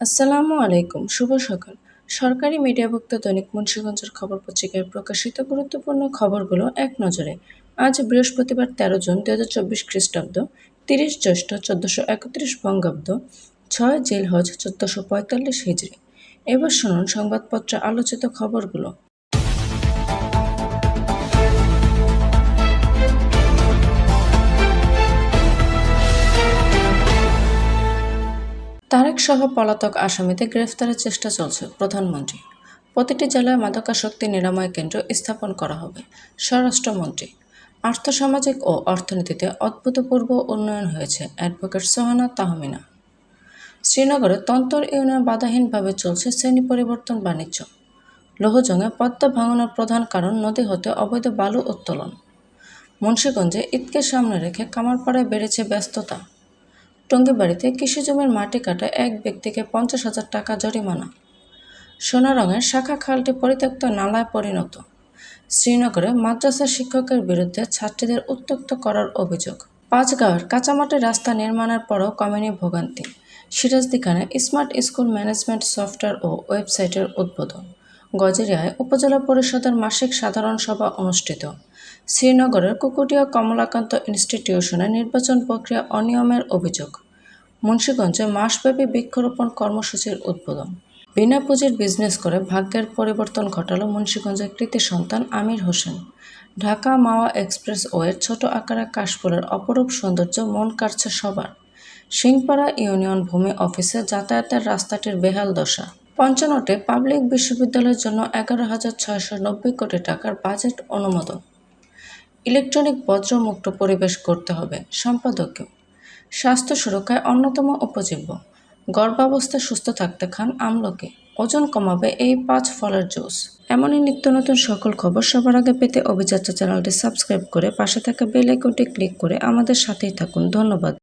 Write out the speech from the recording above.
আসসালামু আলাইকুম, শুভ সকাল। সরকারি মিডিয়াভুক্ত দৈনিক মুন্সিগঞ্জের খবর পত্রিকায় প্রকাশিত গুরুত্বপূর্ণ খবরগুলো এক নজরে। আজ বৃহস্পতিবার 13 জুন 2024 খ্রিস্টাব্দ, 30 জ্যৈষ্ঠ 1431 বঙ্গাব্দ, 6 জিলহজ 1445 হিজরি। এবার শুনুন সংবাদপত্রে আলোচিত খবরগুলো। তারেক সহ পলাতক আসামিদের গ্রেফতারের চেষ্টা চলছে, প্রধানমন্ত্রী। প্রতিটি জেলায় মাদকাসক্তি নিরাময় কেন্দ্র স্থাপন করা হবে, স্বরাষ্ট্রমন্ত্রী। আর্থসামাজিক ও অর্থনীতিতে অভূতপূর্ব উন্নয়ন হয়েছে, অ্যাডভোকেট সোহানা তাহমিনা। শ্রীনগরে তন্তর ইউনিয়ন বাধাহীনভাবে চলছে শ্রেণী পরিবর্তন বাণিজ্য। লৌহজংয়ে পদ্মা ভাঙনের প্রধান কারণ নদী হতে অবৈধ বালু উত্তোলন। মুন্সিগঞ্জে ঈদকে সামনে রেখে কামারপাড়ায় বেড়েছে ব্যস্ততা। টঙ্গীবাড়িতে কৃষিজমির মাটি কাটা এক ব্যক্তিকে 50,000 টাকা জরিমানা। সোনারঙের শাখা খালটি পরিত্যক্ত নালায় পরিণত। শ্রীনগরে মাদ্রাসা শিক্ষকের বিরুদ্ধে ছাত্রীদের উত্ত্যক্ত করার অভিযোগ। পাঁচগাঁওয়ের কাঁচামাটির রাস্তা নির্মাণের পরও কমেনি ভোগান্তি। সিরাজদি খানে স্মার্ট স্কুল ম্যানেজমেন্ট সফটওয়্যার ও ওয়েবসাইটের উদ্বোধন। গজরিয়ায় উপজেলা পরিষদের মাসিক সাধারণ সভা অনুষ্ঠিত। শ্রীনগরের কুকুটিয়া কমলাকান্ত ইনস্টিটিউশনে নির্বাচন প্রক্রিয়া অনিয়মের অভিযোগ। মুন্সিগঞ্জে মাসব্যাপী বৃক্ষরোপণ কর্মসূচির উদ্বোধন। বিনা পুঁজির বিজনেস করে ভাগ্যের পরিবর্তন ঘটালো মুন্সিগঞ্জের কৃতি সন্তান আমির হোসেন। ঢাকা মাওয়া এক্সপ্রেসওয়ের ছোট আকারের কাশফুলের অপরূপ সৌন্দর্য মন কাড়ছে সবার। সিংপাড়া ইউনিয়ন ভূমি অফিসে যাতায়াতের রাস্তাটির বেহাল দশা। পঞ্চনটে পাবলিক বিশ্ববিদ্যালয়ের জন্য 11,690 কোটি টাকার বাজেট অনুমোদন। ইলেকট্রনিক বজ্রমুক্ত পরিবেশ গড়তে হবে, সম্পাদকীয়। স্বাস্থ্য সুরক্ষায় অন্যতম উপজীব্য। গর্ভাবস্থায় সুস্থ থাকতে খান আমলকি, ওজন কমাবে এই 5 ফলের জুস। এমনই নিত্য নতুন সকল খবর সবার আগে পেতে অভিযাত্রা চ্যানেলটি সাবস্ক্রাইব করে পাশে থাকা বেল আইকনটি ক্লিক করে আমাদের সাথেই থাকুন। ধন্যবাদ।